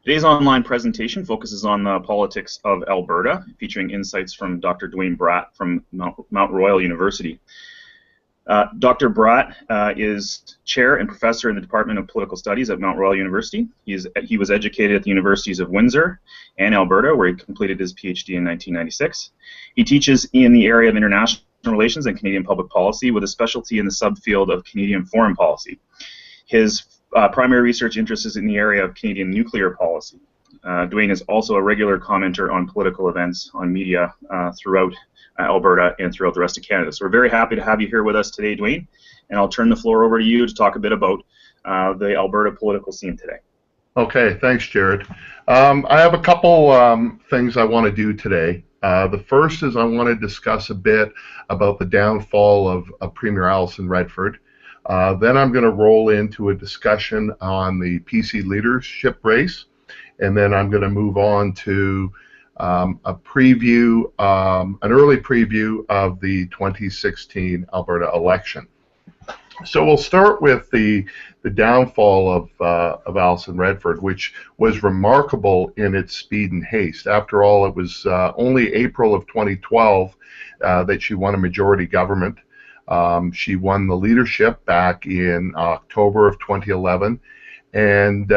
Today's online presentation focuses on the politics of Alberta, featuring insights from Dr. Duane Bratt from Mount Royal University. Dr. Bratt is chair and professor in the Department of Political Studies at Mount Royal University. He was educated at the universities of Windsor and Alberta, where he completed his PhD in 1996. He teaches in the area of international relations and Canadian public policy, with a specialty in the subfield of Canadian foreign policy. His primary research interest is in the area of Canadian nuclear policy. Duane is also a regular commenter on political events on media throughout Alberta and throughout the rest of Canada. So we're very happy to have you here with us today, Duane, and I'll turn the floor over to you to talk a bit about the Alberta political scene today. Okay, thanks, Jared. I have a couple things I want to do today. The first is I want to discuss a bit about the downfall of Premier Alison Redford. Then I'm going to roll into a discussion on the PC leadership race, and then I'm going to move on to a preview, an early preview of the 2016 Alberta election. So we'll start with the downfall of Alison Redford, which was remarkable in its speed and haste. After all, it was only April of 2012 that she won a majority government. She won the leadership back in October of 2011, and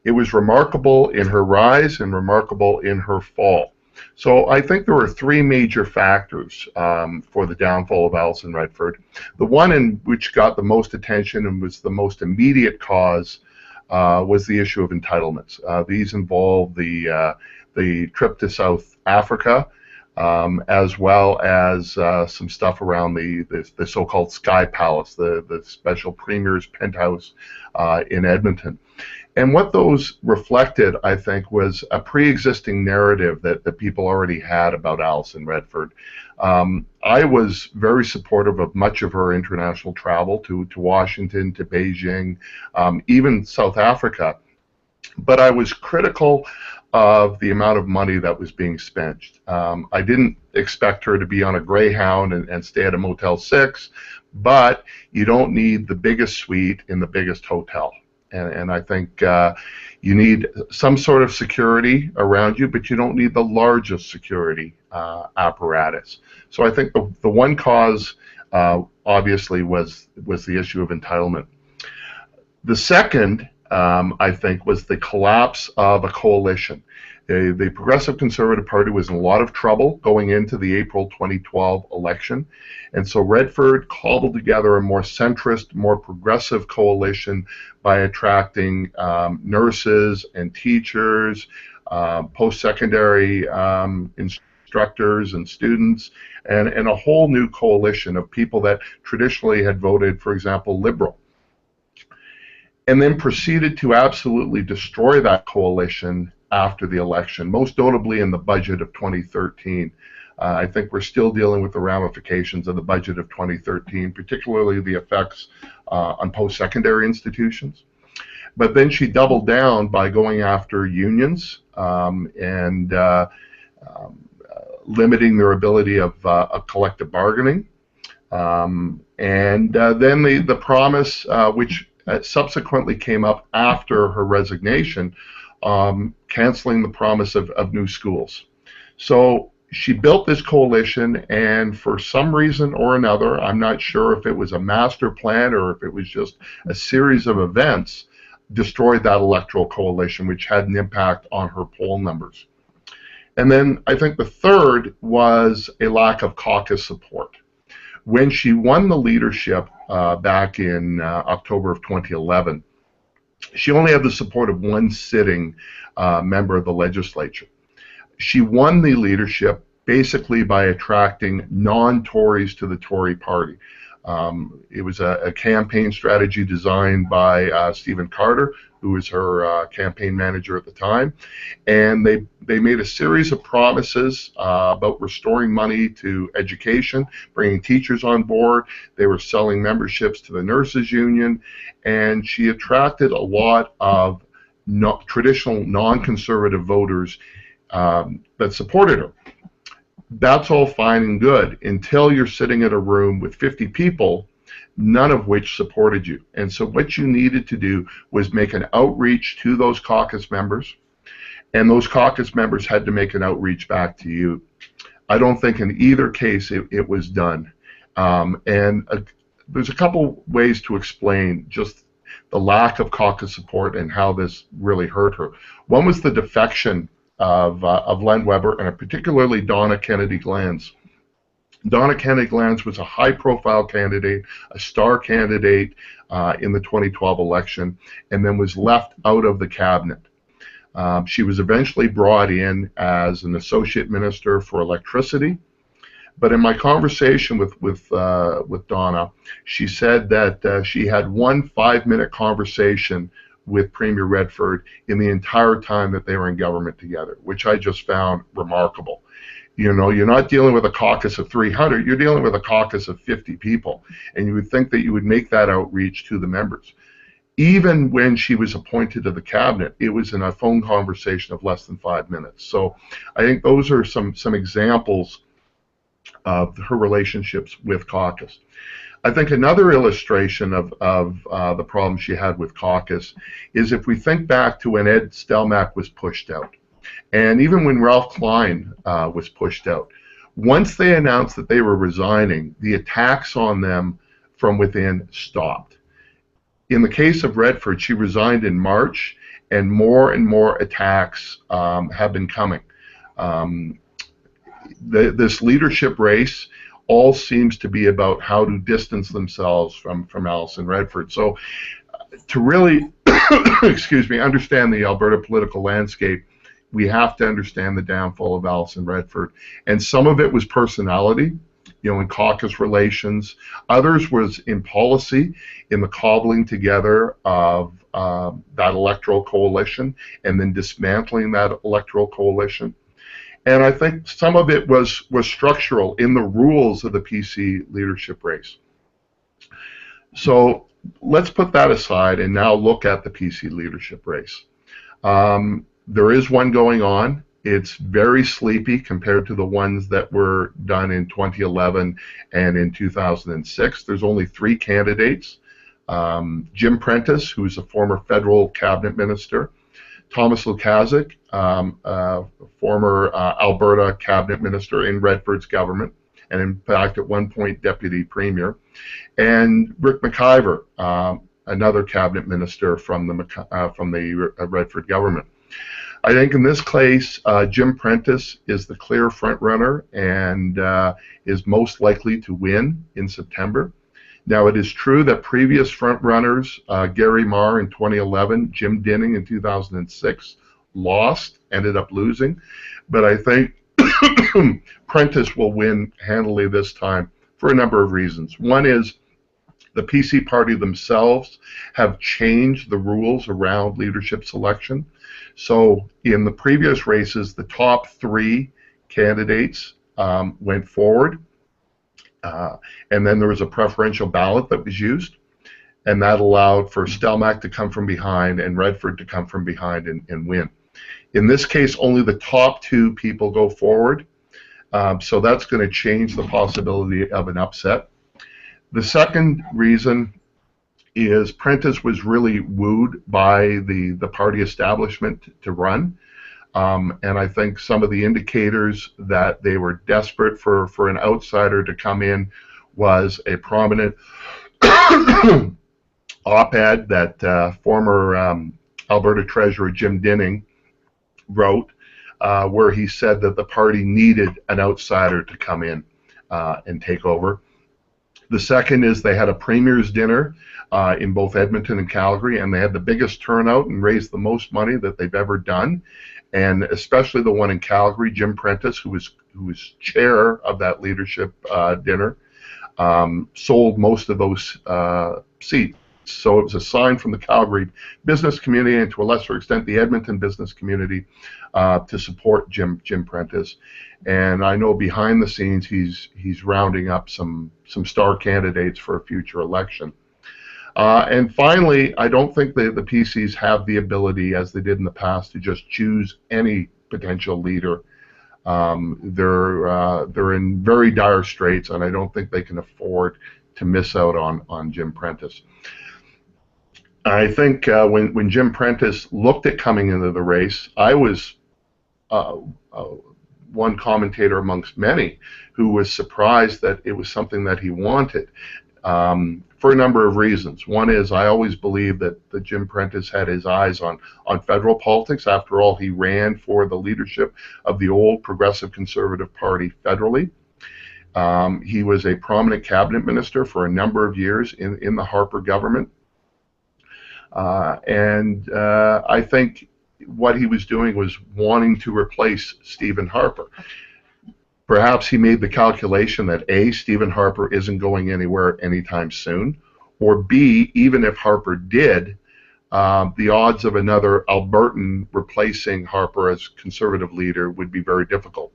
it was remarkable in her rise and remarkable in her fall. So I think there were three major factors for the downfall of Alison Redford. The one in which got the most attention and was the most immediate cause was the issue of entitlements. These involved the trip to South Africa, as well as some stuff around the so-called Sky Palace, the special premier's penthouse in Edmonton. And what those reflected, I think, was a pre-existing narrative that people already had about Alison Redford. I was very supportive of much of her international travel to Washington, to Beijing, even South Africa. But I was critical of the amount of money that was being spent. I didn't expect her to be on a Greyhound and stay at a Motel 6, but you don't need the biggest suite in the biggest hotel. And I think you need some sort of security around you, but you don't need the largest security apparatus. So I think the one cause, obviously, was the issue of entitlement. The second, I think, was the collapse of a coalition. The Progressive Conservative Party was in a lot of trouble going into the April 2012 election, and so Redford cobbled together a more centrist, more progressive coalition by attracting nurses and teachers, post-secondary instructors and students, and a whole new coalition of people that traditionally had voted, for example, Liberal, and then proceeded to absolutely destroy that coalition after the election, most notably in the budget of 2013. I think we're still dealing with the ramifications of the budget of 2013, particularly the effects on post-secondary institutions. But then she doubled down by going after unions and limiting their ability of collective bargaining. And then the promise, which subsequently came up after her resignation, canceling the promise of new schools. So she built this coalition, and for some reason or another, I'm not sure if it was a master plan or if it was just a series of events, destroyed that electoral coalition, which had an impact on her poll numbers. And then I think the third was a lack of caucus support. When she won the leadership back in October of 2011, she only had the support of one sitting member of the legislature. She won the leadership basically by attracting non-Tories to the Tory party. It was a campaign strategy designed by Stephen Carter, who was her campaign manager at the time, and they made a series of promises about restoring money to education, bringing teachers on board. They were selling memberships to the nurses union, and she attracted a lot of traditional non-conservative voters that supported her. That's all fine and good until you're sitting in a room with 50 people, none of which supported you. And so what you needed to do was make an outreach to those caucus members, and those caucus members had to make an outreach back to you. I don't think in either case it was done. There's a couple ways to explain just the lack of caucus support and how this really hurt her. One was the defection of Len Weber, and particularly Donna Kennedy Glanz. Donna Kennedy Glanz was a high-profile candidate, a star candidate in the 2012 election, and then was left out of the cabinet. She was eventually brought in as an associate minister for electricity, but in my conversation with Donna, she said that she had one 5-minute conversation with Premier Redford in the entire time that they were in government together, which I just found remarkable. You know, you're not dealing with a caucus of 300, you're dealing with a caucus of 50 people, and you would think that you would make that outreach to the members. Even when she was appointed to the cabinet, it was in a phone conversation of less than 5 minutes. So I think those are some examples of her relationships with caucus. I think another illustration of the problem she had with caucus is if we think back to when Ed Stelmach was pushed out, and even when Ralph Klein was pushed out. Once they announced that they were resigning, the attacks on them from within stopped. In the case of Redford, she resigned in March, and more attacks have been coming. This leadership race all seems to be about how to distance themselves from Alison Redford. So to really, excuse me, understand the Alberta political landscape, we have to understand the downfall of Alison Redford. And some of it was personality, you know, in caucus relations. Others was in policy, in the cobbling together of that electoral coalition and then dismantling that electoral coalition. And I think some of it was structural in the rules of the PC leadership race. So let's put that aside and now look at the PC leadership race. There is one going on. It's very sleepy compared to the ones that were done in 2011 and in 2006. There's only 3 candidates. Jim Prentice, who's a former federal cabinet minister, Thomas Lukaszuk, former Alberta cabinet minister in Redford's government, and in fact at one point deputy premier, and Rick McIver, another cabinet minister from the Redford government. I think in this case, Jim Prentice is the clear front runner and is most likely to win in September. Now, it is true that previous front runners, Gary Marr in 2011, Jim Dinning in 2006, lost, ended up losing. But I think Prentice will win handily this time for a number of reasons. One is the PC party themselves have changed the rules around leadership selection. So in the previous races, the top 3 candidates went forward. And then there was a preferential ballot that was used, and that allowed for Stelmach to come from behind and Redford to come from behind and win. In this case, only the top 2 people go forward, so that's going to change the possibility of an upset. The second reason is Prentice was really wooed by the party establishment to run. And I think some of the indicators that they were desperate for an outsider to come in was a prominent op-ed that former Alberta Treasurer Jim Dinning wrote, where he said that the party needed an outsider to come in and take over. The second is they had a premier's dinner in both Edmonton and Calgary, and they had the biggest turnout and raised the most money that they've ever done. And especially the one in Calgary, Jim Prentice, who was chair of that leadership dinner, sold most of those seats. So it was a sign from the Calgary business community and to a lesser extent the Edmonton business community to support Jim Prentice. And I know behind the scenes he's rounding up some star candidates for a future election. And finally, I don't think the PCs have the ability, as they did in the past, to just choose any potential leader. They're in very dire straits, and I don't think they can afford to miss out on Jim Prentice. I think when Jim Prentice looked at coming into the race, I was uh, uh, one commentator amongst many who was surprised that it was something that he wanted, for a number of reasons. One is I always believed that Jim Prentice had his eyes on federal politics. After all, he ran for the leadership of the old Progressive Conservative Party federally. He was a prominent cabinet minister for a number of years in the Harper government. I think what he was doing was wanting to replace Stephen Harper. Perhaps he made the calculation that A, Stephen Harper isn't going anywhere anytime soon, or B, even if Harper did, the odds of another Albertan replacing Harper as conservative leader would be very difficult.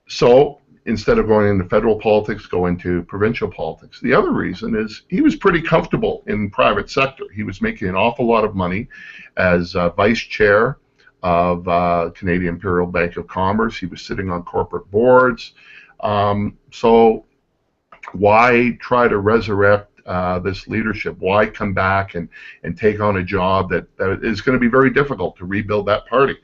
So instead of going into federal politics, go into provincial politics. The other reason is he was pretty comfortable in the private sector. He was making an awful lot of money as vice chair of Canadian Imperial Bank of Commerce. He was sitting on corporate boards. So why try to resurrect this leadership? Why come back and take on a job that is going to be very difficult to rebuild that party?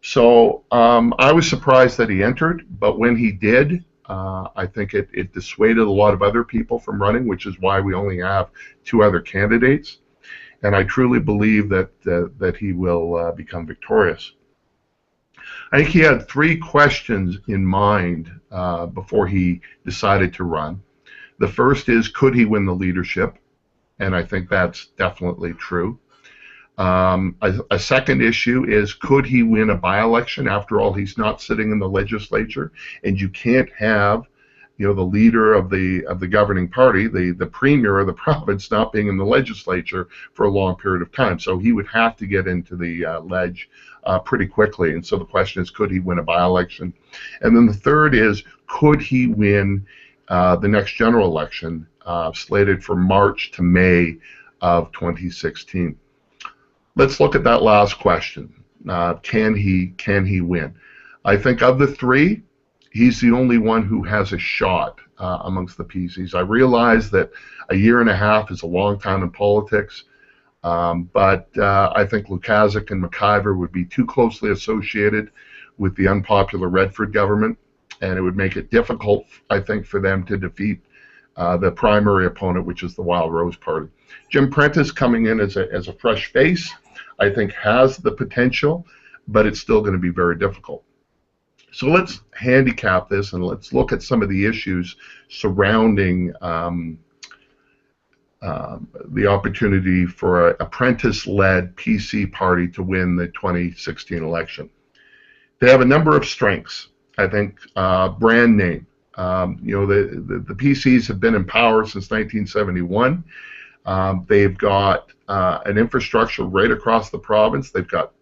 So I was surprised that he entered, but when he did, I think it dissuaded a lot of other people from running, which is why we only have 2 other candidates. And I truly believe that he will become victorious. I think he had 3 questions in mind before he decided to run. The first is, could he win the leadership? And I think that's definitely true. A second issue is, could he win a by-election? After all, he's not sitting in the legislature, and you can't have, the leader of the governing party, the premier of the province, not being in the legislature for a long period of time. So he would have to get into the ledge pretty quickly. And so the question is, could he win a by-election? And then the third is, could he win the next general election slated for March to May of 2016? Let's look at that last question. Can he win? I think of the 3, he's the only one who has a shot amongst the PCs. I realize that a year and a half is a long time in politics, but I think Lukaszuk and McIver would be too closely associated with the unpopular Redford government, and it would make it difficult, I think, for them to defeat the primary opponent, which is the Wild Rose Party. Jim Prentice coming in as a fresh face, I think, has the potential, but it's still going to be very difficult. So let's handicap this and let's look at some of the issues surrounding the opportunity for a Prentice-led PC party to win the 2016 election. They have a number of strengths. I think brand name. The PCs have been in power since 1971. They've got an infrastructure right across the province. They've got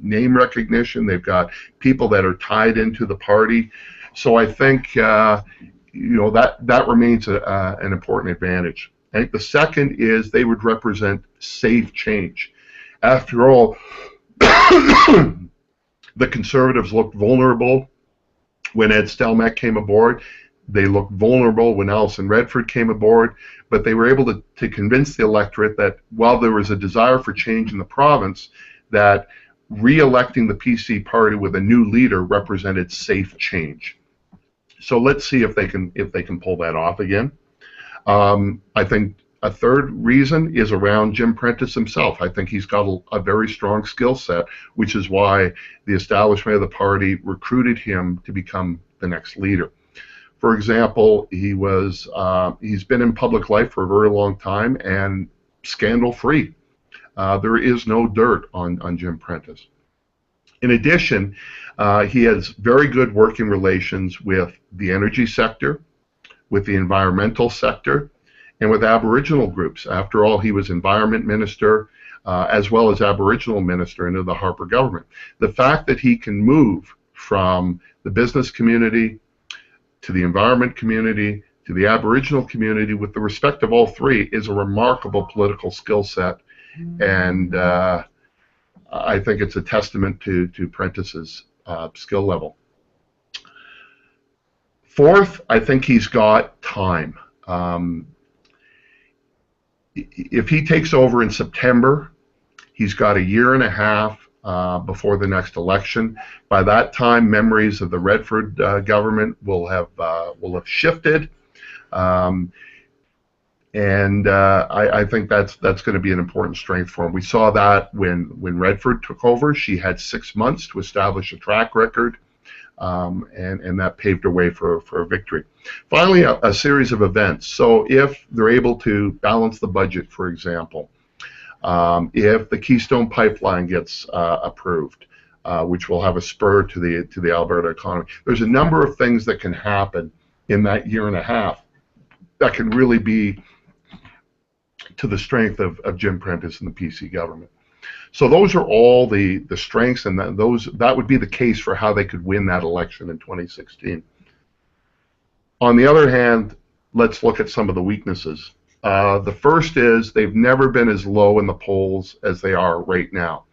name recognition. They've got people that are tied into the party. So I think that remains an important advantage. I think the second is they would represent safe change. After all, the Conservatives looked vulnerable when Ed Stelmach came aboard. They looked vulnerable when Alison Redford came aboard, but they were able to convince the electorate that while there was a desire for change in the province, that re-electing the PC party with a new leader represented safe change. So let's see if they can pull that off again. I think a third reason is around Jim Prentice himself. I think he's got a very strong skill set, which is why the establishment of the party recruited him to become the next leader. For example, he's been in public life for a very long time and scandal-free. There is no dirt on Jim Prentice. In addition, he has very good working relations with the energy sector, with the environmental sector, and with Aboriginal groups. After all, he was environment minister as well as Aboriginal minister into the Harper government. The fact that he can move from the business community to the environment community to the Aboriginal community with the respect of all 3 is a remarkable political skill set, and I think it's a testament to Prentice's skill level. Fourth, I think he's got time. If he takes over in September, he's got a year and a half before the next election. By that time, memories of the Redford government will have shifted, and I think that's going to be an important strength for him. We saw that when Redford took over. She had 6 months to establish a track record, and that paved the way for a victory. Finally, a series of events. So if they're able to balance the budget, for example, if the Keystone Pipeline gets approved, which will have a spur to the Alberta economy, there's a number of things that can happen in that year and a half that can really be to the strength of Jim Prentice and the PC government. So those are all the strengths, and that would be the case for how they could win that election in 2016. On the other hand, let's look at some of the weaknesses. The first is they've never been as low in the polls as they are right now.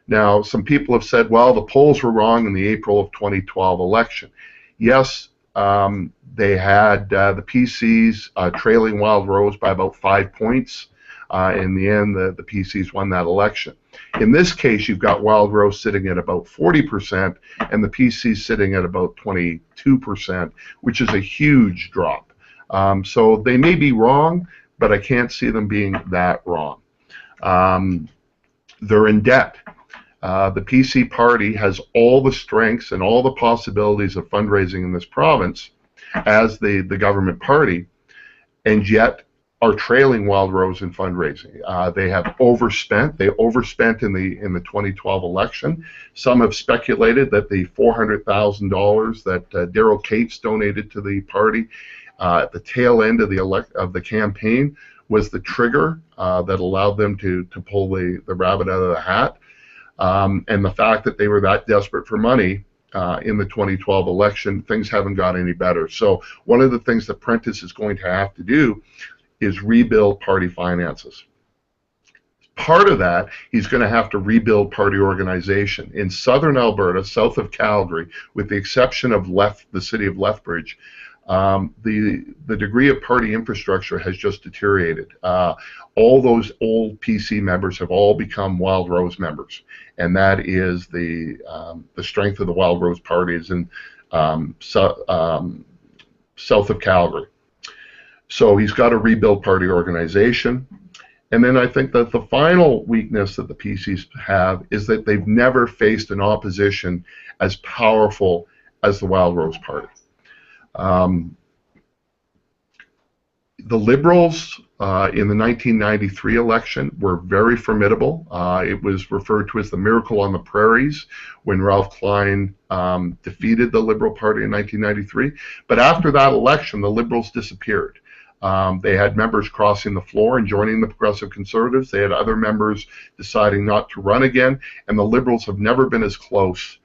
Now, some people have said, well, the polls were wrong in the April of 2012 election. Yes, they had the PCs trailing Wild Rose by about 5 points. In the end, the PCs won that election. In this case, you've got Wild Rose sitting at about 40% and the PCs sitting at about 22%, which is a huge drop. So they may be wrong, but I can't see them being that wrong. They're in debt. The PC party has all the strengths and all the possibilities of fundraising in this province as the government party, and yet are trailing Wild Rose in fundraising. They have overspent. They overspent in the 2012 election. Some have speculated that the $400,000 that Daryl Cates donated to the party at the tail end of the campaign was the trigger that allowed them to pull the rabbit out of the hat. And the fact that they were that desperate for money in the 2012 election, things haven't got any better. So one of the things that Prentice is going to have to do is rebuild party finances. Part of that, he's going to have to rebuild party organization. In southern Alberta, south of Calgary, with the exception of the city of Lethbridge, the degree of party infrastructure has just deteriorated. All those old PC members have all become Wild Rose members, and that is the strength of the Wild Rose parties in south of Calgary. So he's got to rebuild party organization. And then I think that the final weakness that the PCs have is that they've never faced an opposition as powerful as the Wild Rose Party. The Liberals in the 1993 election were very formidable. It was referred to as the Miracle on the Prairies when Ralph Klein defeated the Liberal Party in 1993. But after that election, the Liberals disappeared. They had members crossing the floor and joining the Progressive Conservatives. They had other members deciding not to run again, and the Liberals have never been as close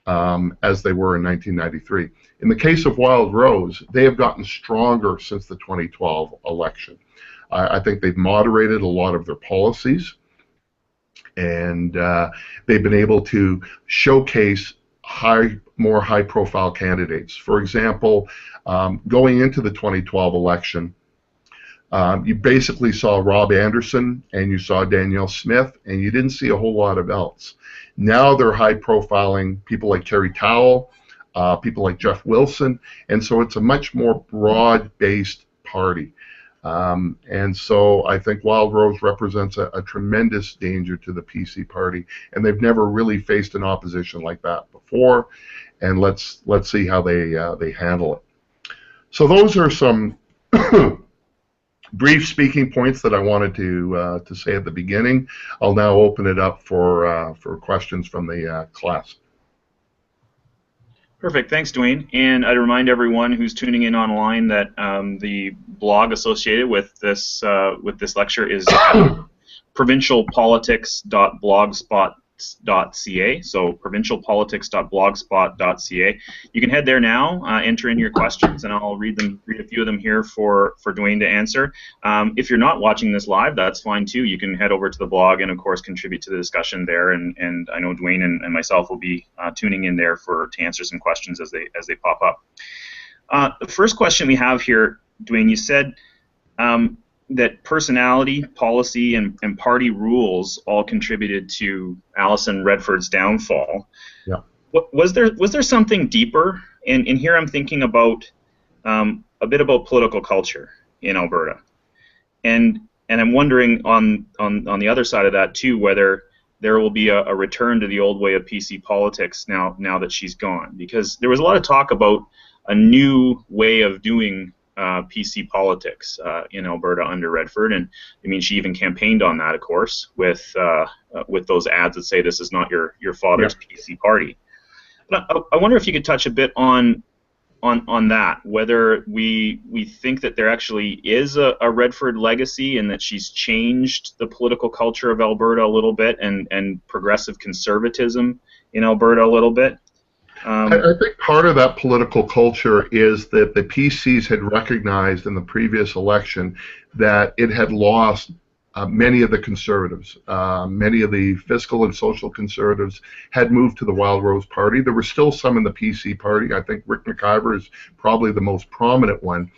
as they were in 1993. In the case of Wild Rose, they have gotten stronger since the 2012 election. I think they've moderated a lot of their policies, and they've been able to showcase more high-profile candidates. For example, going into the 2012 election, you basically saw Rob Anderson and you saw Danielle Smith, and you didn't see a whole lot of else. Now they're high-profiling people like Terry Towell, people like Jeff Wilson, and so it's a much more broad-based party. And so I think Wild Rose represents a tremendous danger to the PC party, and they've never really faced an opposition like that before. And let's see how they handle it. So those are some brief speaking points that I wanted to say at the beginning. I'll now open it up for questions from the class. Perfect. Thanks, Duane. And I'd remind everyone who's tuning in online that the blog associated with this lecture is provincialpolitics.blogspot.ca. So provincialpolitics.blogspot.ca. You can head there now, enter in your questions, and I'll read a few of them here for Duane to answer. If you're not watching this live, that's fine too. You can head over to the blog and of course contribute to the discussion there. And I know Duane and myself will be tuning in there to answer some questions as they pop up. The first question we have here, Duane, you said that personality, policy, and party rules all contributed to Alison Redford's downfall. Yeah. Was there something deeper? And here I'm thinking about a bit about political culture in Alberta, and I'm wondering on the other side of that too, whether there will be a return to the old way of PC politics now that she's gone, because there was a lot of talk about a new way of doing PC politics in Alberta under Redford, and I mean she even campaigned on that, of course, with those ads that say this is not your father's PC party. But I wonder if you could touch a bit on that, whether we think that there actually is a Redford legacy and that she's changed the political culture of Alberta a little bit and progressive conservatism in Alberta a little bit. I think part of that political culture is that the PCs had recognized in the previous election that it had lost many of the conservatives. Many of the fiscal and social conservatives had moved to the Wild Rose Party. There were still some in the PC party. I think Rick McIver is probably the most prominent one.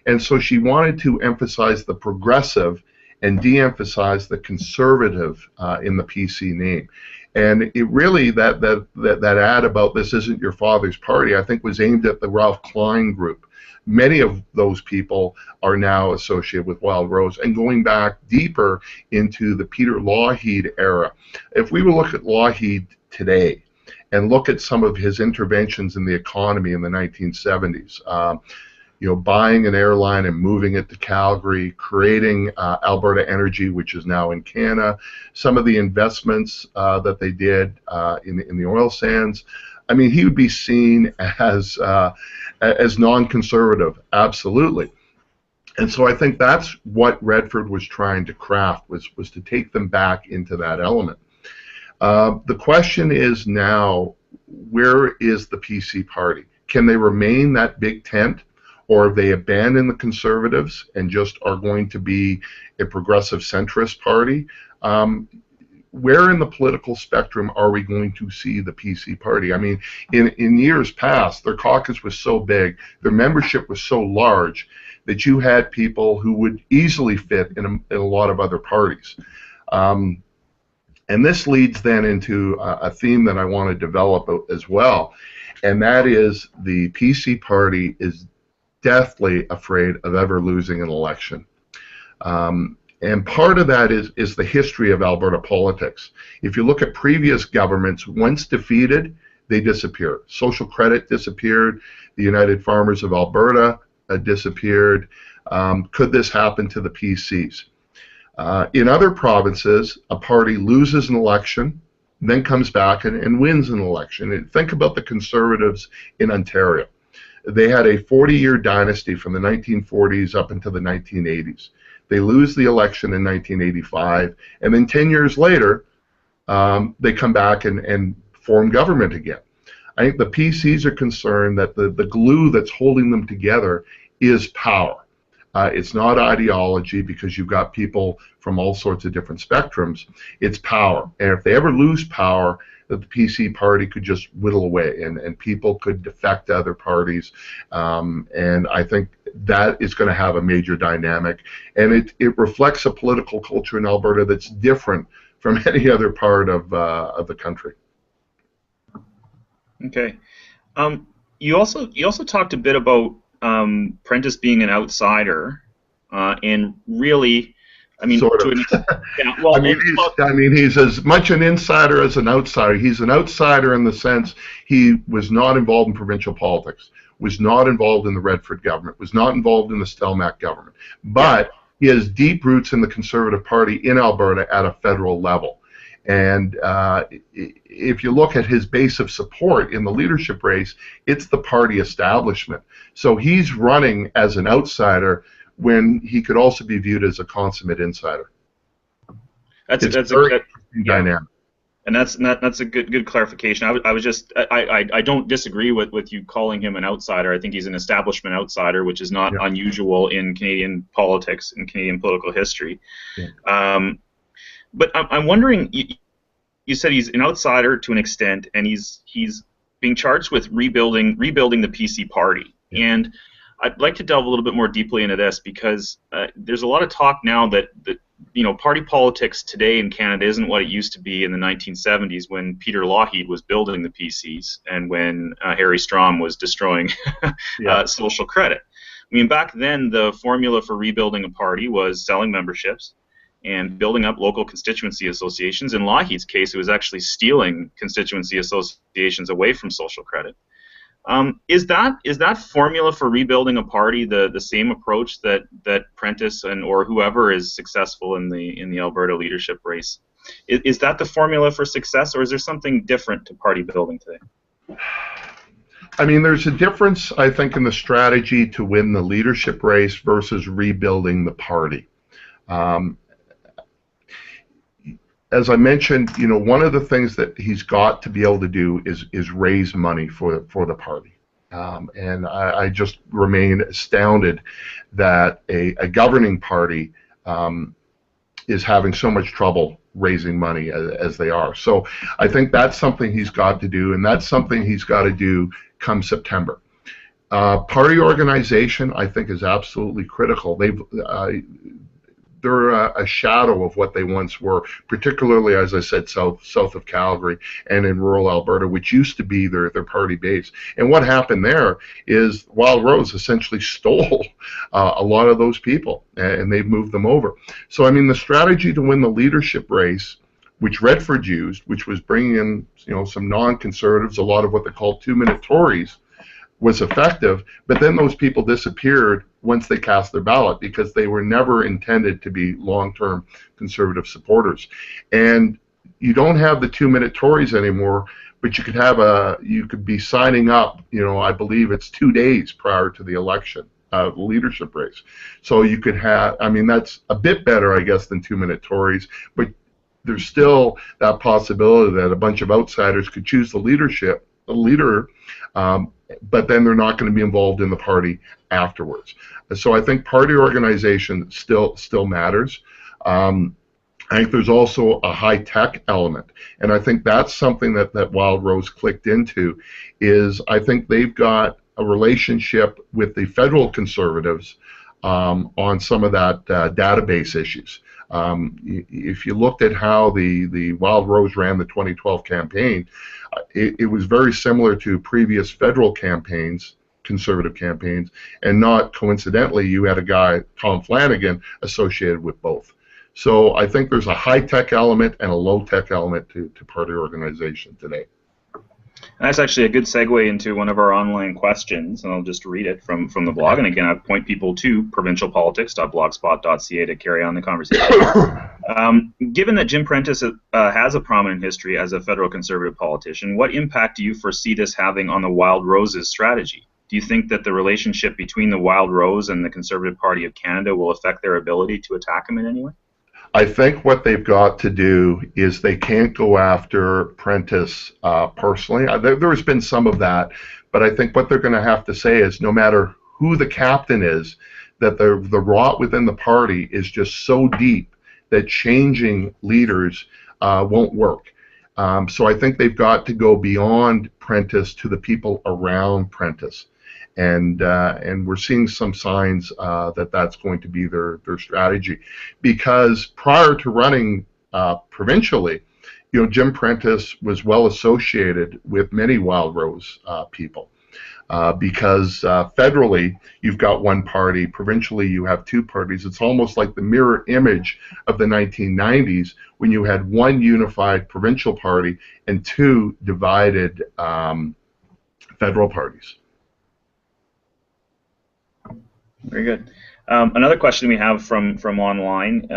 And so she wanted to emphasize the progressive and de-emphasize the conservative in the PC name. And it really, that ad about this isn't your father's party, I think was aimed at the Ralph Klein group. Many of those people are now associated with Wild Rose, and going back deeper into the Peter Lougheed era. If we look at Lougheed today and look at some of his interventions in the economy in the 1970s, buying an airline and moving it to Calgary, creating Alberta Energy, which is now in Canada, some of the investments that they did in the oil sands. I mean, he would be seen as non-conservative, absolutely. And so I think that's what Redford was trying to craft, was to take them back into that element. The question is now, where is the PC party? Can they remain that big tent, or have they abandoned the conservatives and just are going to be a progressive centrist party? Where in the political spectrum are we going to see the PC party? I mean, in years past, their caucus was so big, their membership was so large, that you had people who would easily fit in a lot of other parties. And this leads then into a theme that I want to develop as well, and that is the PC party is deathly afraid of ever losing an election. And part of that is the history of Alberta politics. If you look at previous governments, once defeated, they disappeared. Social Credit disappeared. The United Farmers of Alberta disappeared. Could this happen to the PCs? In other provinces, a party loses an election, then comes back and wins an election. And think about the Conservatives in Ontario. They had a 40-year dynasty from the 1940s up until the 1980s. They lose the election in 1985, and then 10 years later, they come back and form government again. I think the PCs are concerned that the glue that's holding them together is power. It's not ideology, because you've got people from all sorts of different spectrums. It's power. And if they ever lose power, that the PC party could just whittle away, and people could defect to other parties. And I think that is going to have a major dynamic. And it reflects a political culture in Alberta that's different from any other part of the country. Okay. You also talked a bit about Prentice being an outsider, and really, I mean, sort of. Yeah, well, I mean, he's as much an insider as an outsider. He's an outsider in the sense he was not involved in provincial politics, was not involved in the Redford government, was not involved in the Stelmach government, but he has deep roots in the Conservative Party in Alberta at a federal level. And if you look at his base of support in the leadership race, it's the party establishment. So he's running as an outsider when he could also be viewed as a consummate insider. That's a very dynamic. And that's a good clarification. I don't disagree with you calling him an outsider. I think he's an establishment outsider, which is not unusual in Canadian politics and Canadian political history. Yeah. But I'm wondering, you said he's an outsider to an extent, and he's being charged with rebuilding the PC party. Yeah. And I'd like to delve a little bit more deeply into this because there's a lot of talk now that party politics today in Canada isn't what it used to be in the 1970s when Peter Lougheed was building the PCs and when Harry Strom was destroying social credit. I mean, back then the formula for rebuilding a party was selling memberships and building up local constituency associations. In Lougheed's case, it was actually stealing constituency associations away from social credit. Is that formula for rebuilding a party the same approach that Prentice or whoever is successful in the Alberta leadership race? Is that the formula for success, or is there something different to party building today? I mean, there's a difference, I think, in the strategy to win the leadership race versus rebuilding the party. As I mentioned, one of the things that he's got to be able to do is raise money for the party. And I just remain astounded that a governing party is having so much trouble raising money as they are. So I think that's something he's got to do, and that's something he's got to do come September. Party organization, I think, is absolutely critical. They're a shadow of what they once were, particularly, as I said, south of Calgary and in rural Alberta, which used to be their party base. And what happened there is Wild Rose essentially stole a lot of those people, and they've moved them over. So, I mean, the strategy to win the leadership race, which Redford used, which was bringing in some non-conservatives, a lot of what they call two-minute Tories, was effective, but then those people disappeared once they cast their ballot because they were never intended to be long-term conservative supporters. And you don't have the two-minute Tories anymore, but you could be signing up, I believe it's 2 days prior to the election, leadership race. So you could have, I mean, that's a bit better, I guess, than two-minute Tories, but there's still that possibility that a bunch of outsiders could choose the leader, but then they're not going to be involved in the party afterwards. So I think party organization still matters. I think there's also a high-tech element, and I think that's something that Wild Rose clicked into, is I think they've got a relationship with the federal conservatives on some of that database issues. If you looked at how the Wild Rose ran the 2012 campaign, it was very similar to previous federal campaigns, conservative campaigns, and not coincidentally, you had a guy, Tom Flanagan, associated with both. So I think there's a high-tech element and a low-tech element to party organization today. That's actually a good segue into one of our online questions, and I'll just read it from the blog. And again, I point people to provincialpolitics.blogspot.ca to carry on the conversation. Given that Jim Prentice has a prominent history as a federal conservative politician, what impact do you foresee this having on the Wild Rose's strategy? Do you think that the relationship between the Wild Rose and the Conservative Party of Canada will affect their ability to attack him in any way? I think what they've got to do is they can't go after Prentice personally. There has been some of that, but I think what they're going to have to say is no matter who the captain is, that the rot within the party is just so deep that changing leaders won't work. So I think they've got to go beyond Prentice to the people around Prentice. And we're seeing some signs that that's going to be their strategy, because prior to running provincially, Jim Prentice was well associated with many Wild Rose people, because federally you've got one party, provincially you have two parties. It's almost like the mirror image of the 1990s when you had one unified provincial party and two divided federal parties. Very good. Another question we have from online.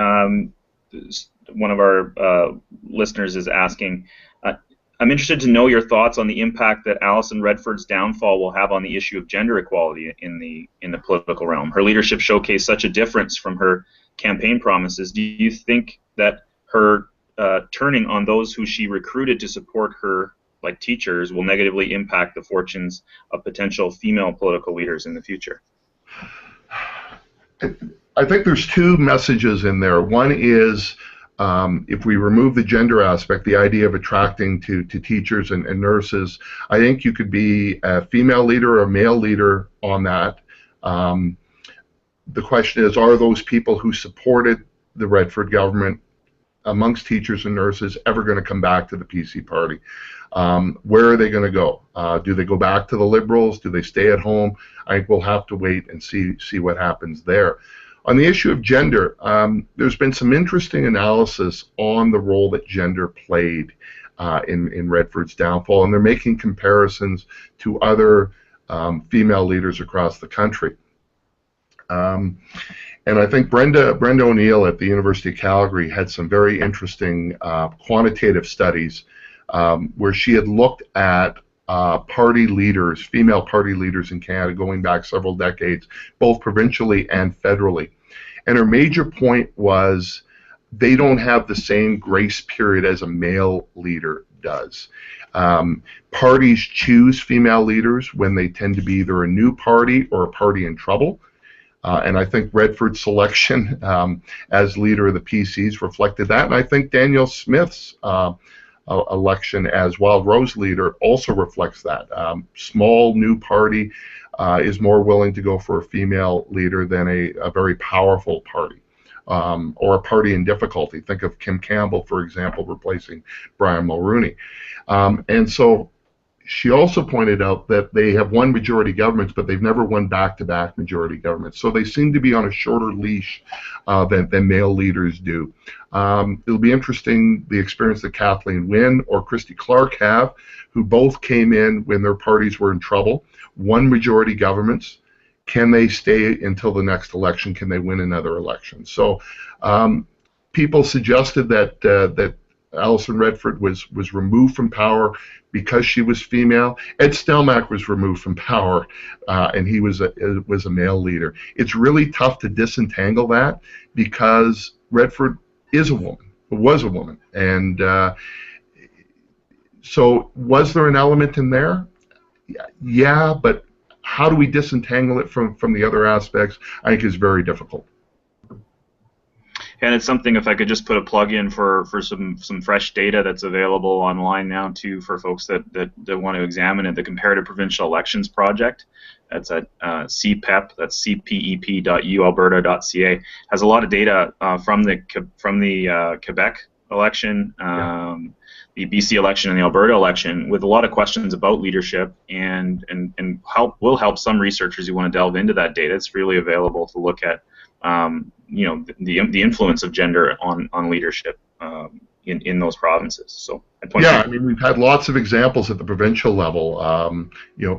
One of our listeners is asking, I'm interested to know your thoughts on the impact that Alison Redford's downfall will have on the issue of gender equality in the political realm. Her leadership showcased such a difference from her campaign promises. Do you think that her turning on those who she recruited to support her, like teachers, will negatively impact the fortunes of potential female political leaders in the future? I think there's two messages in there. One is if we remove the gender aspect, the idea of attracting to teachers and nurses, I think you could be a female leader or a male leader on that, The question is, are those people who supported the Redford government amongst teachers and nurses ever going to come back to the PC party? Where are they going to go? Do they go back to the Liberals? Do they stay at home? I think we'll have to wait and see what happens there. On the issue of gender, there's been some interesting analysis on the role that gender played in Redford's downfall, and they're making comparisons to other female leaders across the country. And I think Brenda O'Neill at the University of Calgary had some very interesting quantitative studies where she had looked at party leaders, female party leaders in Canada going back several decades, both provincially and federally. And her major point was they don't have the same grace period as a male leader does. Parties choose female leaders when they tend to be either a new party or a party in trouble. And I think Redford's selection as leader of the PCs reflected that. And I think Danielle Smith's election as Wild Rose leader also reflects that. Small new party is more willing to go for a female leader than a very powerful party or a party in difficulty. Think of Kim Campbell, for example, replacing Brian Mulroney. And so she also pointed out that they have won majority governments, but they've never won back-to-back majority governments. So they seem to be on a shorter leash than male leaders do. It'll be interesting the experience that Kathleen Wynne or Christy Clark have, who both came in when their parties were in trouble, won majority governments. Can they stay until the next election? Can they win another election? So people suggested that Alison Redford was removed from power because she was female. Ed Stelmach was removed from power, and he was a male leader. It's really tough to disentangle that because Redford is a woman, was a woman, and so was there an element in there? Yeah, but how do we disentangle it from the other aspects? I think is very difficult. And it's something, if I could just put a plug in for some fresh data that's available online now too for folks that want to examine it, the Comparative Provincial Elections Project. That's at CPEP, that's cpep.ualberta.ca. Has a lot of data from the Quebec election, the BC election, and the Alberta election, with a lot of questions about leadership, and will help some researchers who want to delve into that data. It's freely available to look at. The influence of gender on leadership in those provinces. So I mean, we've had lots of examples at the provincial level.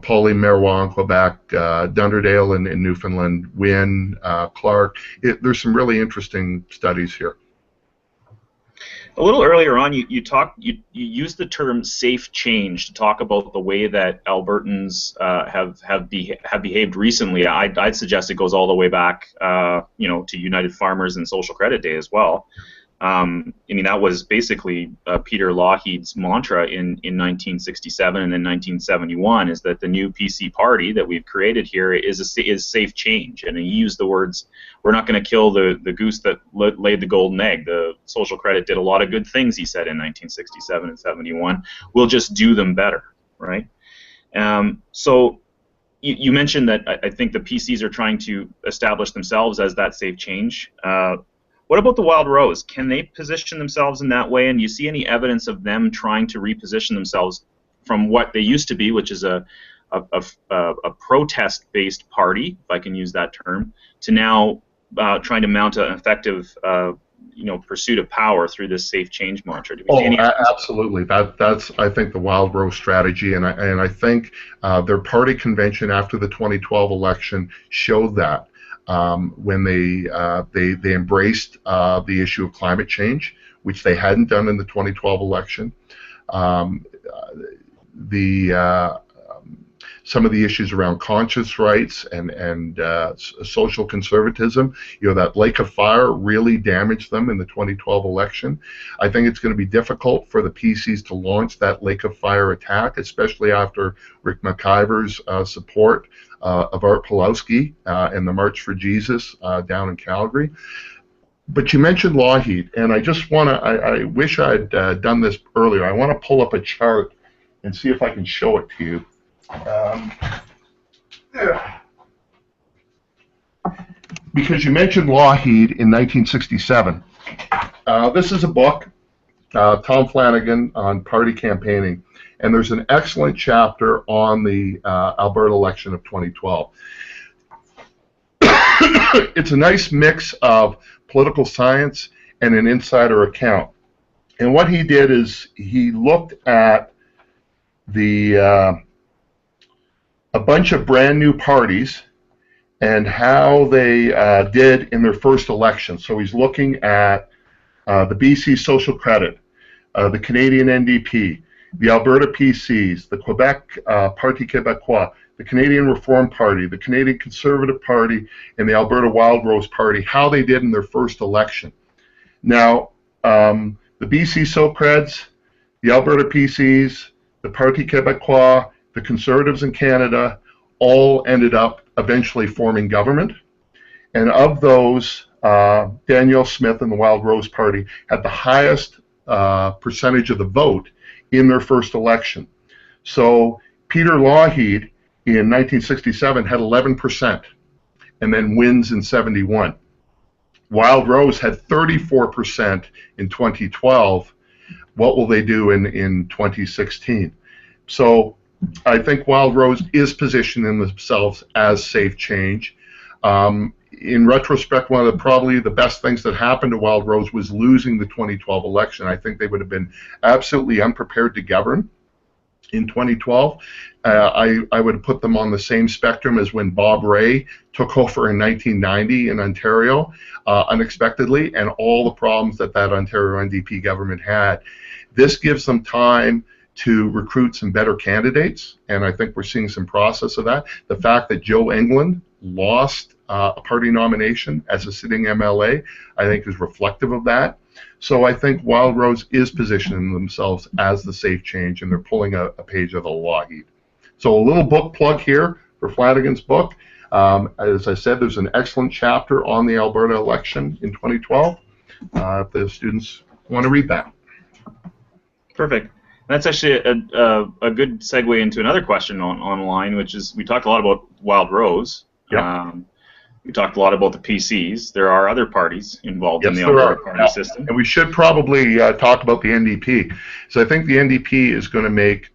Pauline Marois in Quebec, Dunderdale in Newfoundland, Wynne, Clark. There's some really interesting studies here. A little earlier on, you used the term "safe change" to talk about the way that Albertans have behaved recently. I'd suggest it goes all the way back, to United Farmers and Social Credit Day as well. I mean, that was basically Peter Lougheed's mantra in 1967 and then 1971, is that the new PC party that we've created here is safe change. And he used the words, we're not going to kill the goose that laid the golden egg. The Social Credit did a lot of good things, he said, in 1967 and 71. We'll just do them better, right? So you mentioned that I think the PCs are trying to establish themselves as that safe change. What about the Wild Rose? Can they position themselves in that way? And do you see any evidence of them trying to reposition themselves from what they used to be, which is a protest-based party, if I can use that term, to now trying to mount an effective pursuit of power through this safe change mantra? Do we see any absolutely. That's I think the Wild Rose strategy, and I think their party convention after the 2012 election showed that. When they embraced the issue of climate change, which they hadn't done in the 2012 election. Some of the issues around conscience rights and social conservatism, that lake of fire really damaged them in the 2012 election. I think it's going to be difficult for the PCs to launch that lake of fire attack, especially after Rick McIver's support of Art Pulowski and the March for Jesus down in Calgary. But you mentioned Lougheed, and I just want to, I wish I'd done this earlier. I want to pull up a chart and see if I can show it to you. because you mentioned Lougheed in 1967. This is a book, Tom Flanagan on party campaigning, and there's an excellent chapter on the Alberta election of 2012. It's a nice mix of political science and an insider account. And what he did is he looked at a bunch of brand new parties and how they did in their first election. So he's looking at the BC Social Credit, the Canadian NDP, the Alberta PCs, the Quebec Parti Québécois, the Canadian Reform Party, the Canadian Conservative Party, and the Alberta Wild Rose Party, how they did in their first election. Now, the BC Socreds, the Alberta PCs, the Parti Québécois, the Conservatives in Canada, all ended up eventually forming government. And of those, Danielle Smith and the Wild Rose Party had the highest percentage of the vote in their first election. So Peter Lougheed in 1967 had 11% and then wins in 71. Wild Rose had 34% in 2012. What will they do in 2016? So I think Wild Rose is positioning themselves as safe change. In retrospect, one of probably the best things that happened to Wild Rose was losing the 2012 election. I think they would have been absolutely unprepared to govern in 2012. I would have put them on the same spectrum as when Bob Rae took over in 1990 in Ontario unexpectedly, and all the problems that Ontario NDP government had. This gives them time to recruit some better candidates, and I think we're seeing some process of that. The fact that Joe England lost a party nomination as a sitting MLA, I think is reflective of that. So I think Wild Rose is positioning themselves as the safe change, and they're pulling a page of the Lougheed. So a little book plug here for Flanagan's book. As I said, there's an excellent chapter on the Alberta election in 2012. If the students want to read that. Perfect. That's actually a good segue into another question online, which is, we talked a lot about Wild Rose. Yeah. We talked a lot about the PCs. There are other parties involved in the Alberta Party system. And we should probably talk about the NDP. So I think the NDP is going to make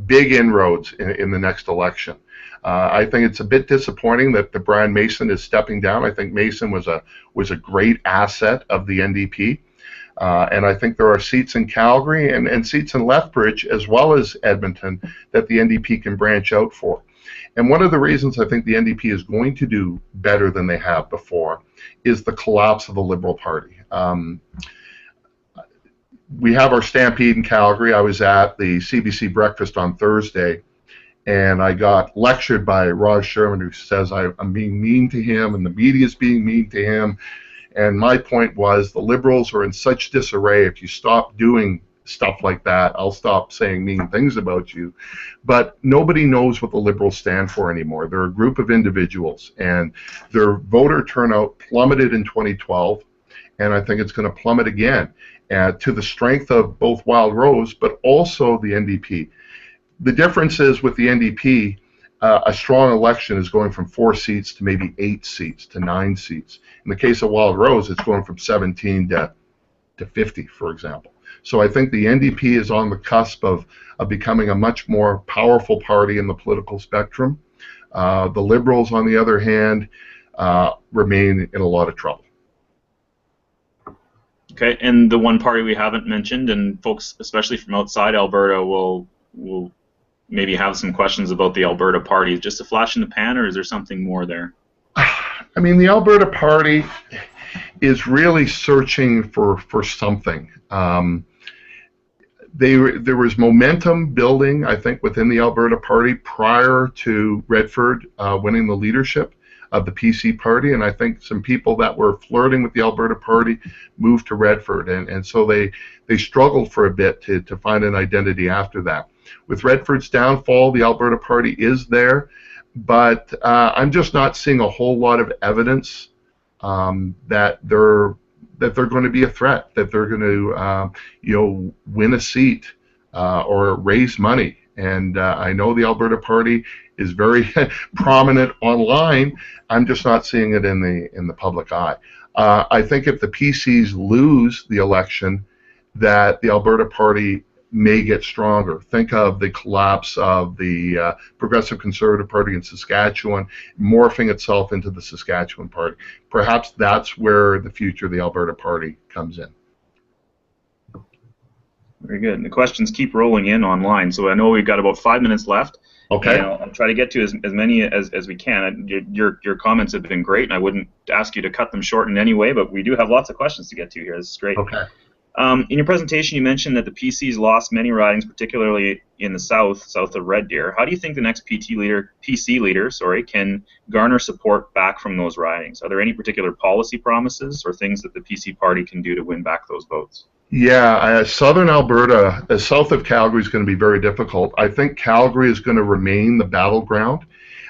big inroads in the next election. I think it's a bit disappointing that the Brian Mason is stepping down. I think Mason was a great asset of the NDP. And I think there are seats in Calgary and seats in Lethbridge as well as Edmonton that the NDP can branch out for. And one of the reasons I think the NDP is going to do better than they have before is the collapse of the Liberal Party. We have our stampede in Calgary. I was at the CBC breakfast on Thursday, and I got lectured by Raj Sherman, who says I'm being mean to him and the media is being mean to him. And my point was, the Liberals are in such disarray. If you stop doing stuff like that, I'll stop saying mean things about you. But nobody knows what the Liberals stand for anymore. They're a group of individuals, and their voter turnout plummeted in 2012, and I think it's going to plummet again to the strength of both Wild Rose, but also the NDP. The difference is with the NDP, a strong election is going from 4 seats to maybe 8 seats to 9 seats. In the case of Wild Rose, it's going from 17 to 50, for example. So I think the NDP is on the cusp of becoming a much more powerful party in the political spectrum. The Liberals, on the other hand, remain in a lot of trouble. Okay, and the one party we haven't mentioned, and folks, especially from outside Alberta, will maybe have some questions about the Alberta Party. Is just a flash in the pan, or is there something more there? I mean, the Alberta Party is really searching for something. There was momentum building, I think, within the Alberta Party prior to Redford winning the leadership of the PC Party, and I think some people that were flirting with the Alberta Party moved to Redford, and so they struggled for a bit to find an identity after that. With Redford's downfall, the Alberta Party is there, but I'm just not seeing a whole lot of evidence that they're going to be a threat, that they're going to win a seat or raise money. And I know the Alberta Party is very prominent online. I'm just not seeing it in the public eye. I think if the PCs lose the election, that the Alberta Party may get stronger. Think of the collapse of the Progressive Conservative Party in Saskatchewan, morphing itself into the Saskatchewan Party. Perhaps that's where the future of the Alberta Party comes in. Very good. And the questions keep rolling in online, so I know we've got about 5 minutes left. Okay. And I'll try to get to as many as we can. Your comments have been great, and I wouldn't ask you to cut them short in any way, but we do have lots of questions to get to here. This is great. Okay. In your presentation, you mentioned that the PCs lost many ridings, particularly in the south of Red Deer. How do you think the next PC leader, can garner support back from those ridings? Are there any particular policy promises or things that the PC party can do to win back those votes? Yeah, southern Alberta, south of Calgary, is going to be very difficult. I think Calgary is going to remain the battleground.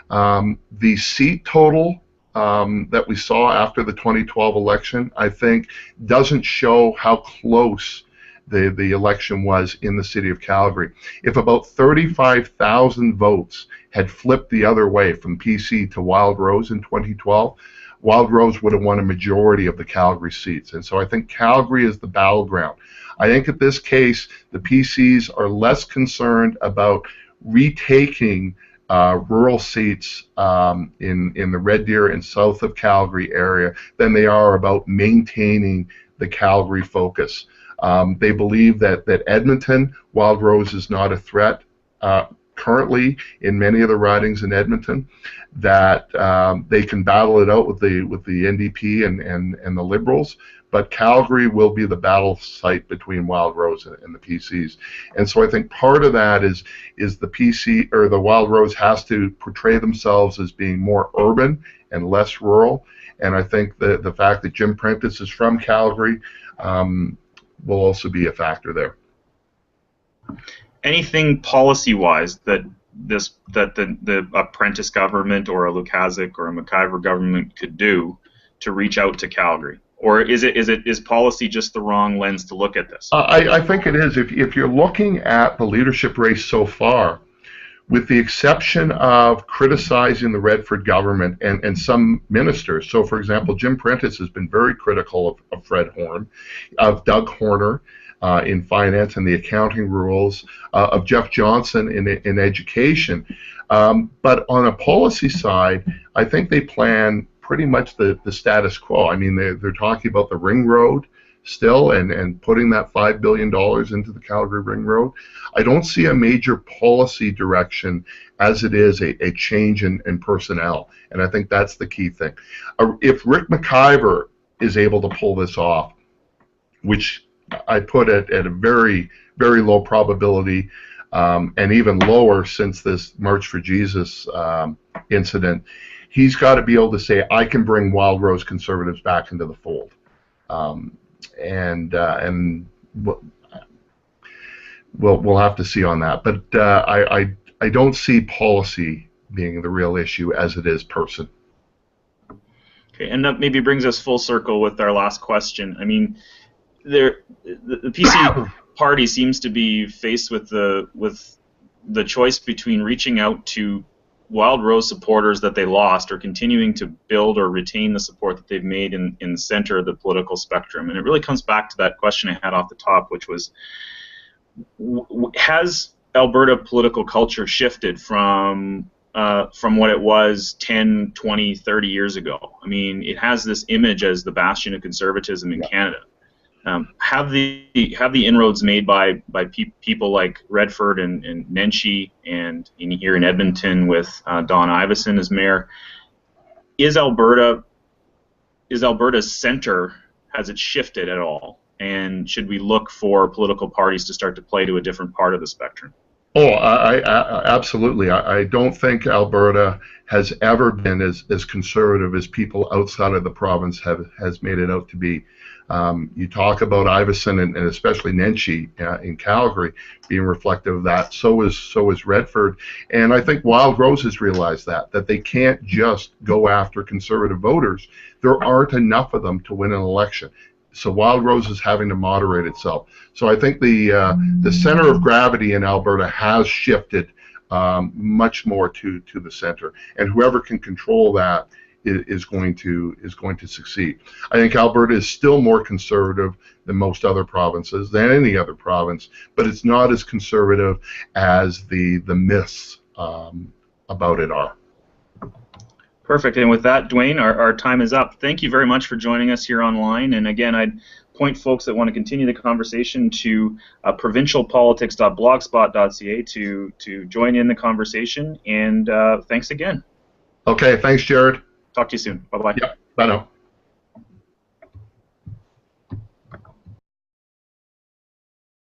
The seat total that we saw after the 2012 election, I think, doesn't show how close the election was in the city of Calgary. If about 35,000 votes had flipped the other way from PC to Wild Rose in 2012, Wild Rose would have won a majority of the Calgary seats. And so I think Calgary is the battleground. I think in this case, the PCs are less concerned about retaking rural seats in the Red Deer and south of Calgary area than they are about maintaining the Calgary focus. They believe that Edmonton, Wild Rose is not a threat currently in many of the ridings in Edmonton, that they can battle it out with the NDP and the Liberals, but Calgary will be the battle site between Wild Rose and the PCs. And so I think part of that is the PC or the Wild Rose has to portray themselves as being more urban and less rural. And I think the fact that Jim Prentice is from Calgary will also be a factor there. Anything policy-wise that the Prentice government or a Lukaszuk or a McIver government could do to reach out to Calgary, or is policy just the wrong lens to look at this? I think it is. If you're looking at the leadership race so far, with the exception of criticizing the Redford government and some ministers. So, for example, Jim Prentice has been very critical of Fred Horn, of Doug Horner in finance and the accounting rules, of Jeff Johnson in education. But on a policy side, I think they plan pretty much the status quo. I mean, they're talking about the ring road still and putting that $5 billion into the Calgary Ring Road. I don't see a major policy direction as it is a change in personnel, and I think that's the key thing. If Rick McIver is able to pull this off, which I put it at a very, very low probability, and even lower since this March for Jesus incident, he's got to be able to say, I can bring Wild Rose conservatives back into the fold. And we'll have to see on that. But I don't see policy being the real issue as it is person. Okay, and that maybe brings us full circle with our last question. I mean, the PC party seems to be faced with the choice between reaching out to Wild Rose supporters that they lost, or continuing to build or retain the support that they've made in the center of the political spectrum. And it really comes back to that question I had off the top, which was, has Alberta political culture shifted from what it was 10, 20, 30 years ago? I mean, it has this image as the bastion of conservatism in Canada. Have the inroads made by people like Redford and Nenshi and here in Edmonton with Don Iveson as mayor, is Alberta's center, has it shifted at all? And should we look for political parties to start to play to a different part of the spectrum? Oh, I absolutely. I don't think Alberta has ever been as conservative as people outside of the province has made it out to be. You talk about Iveson and especially Nenshi in Calgary being reflective of that. So is Redford, and I think Wild Rose has realized that they can't just go after conservative voters. There aren't enough of them to win an election. So Wild Rose is having to moderate itself. So I think the center of gravity in Alberta has shifted much more to the center, and whoever can control that is going to succeed. I think Alberta is still more conservative than most other provinces, than any other province, but it's not as conservative as the myths about it are. Perfect. And with that, Duane, our time is up. Thank you very much for joining us here online. And again, I'd point folks that want to continue the conversation to provincialpolitics.blogspot.ca to join in the conversation. And thanks again. Okay, thanks, Jared. Talk to you soon. Bye-bye. Yep, bye now.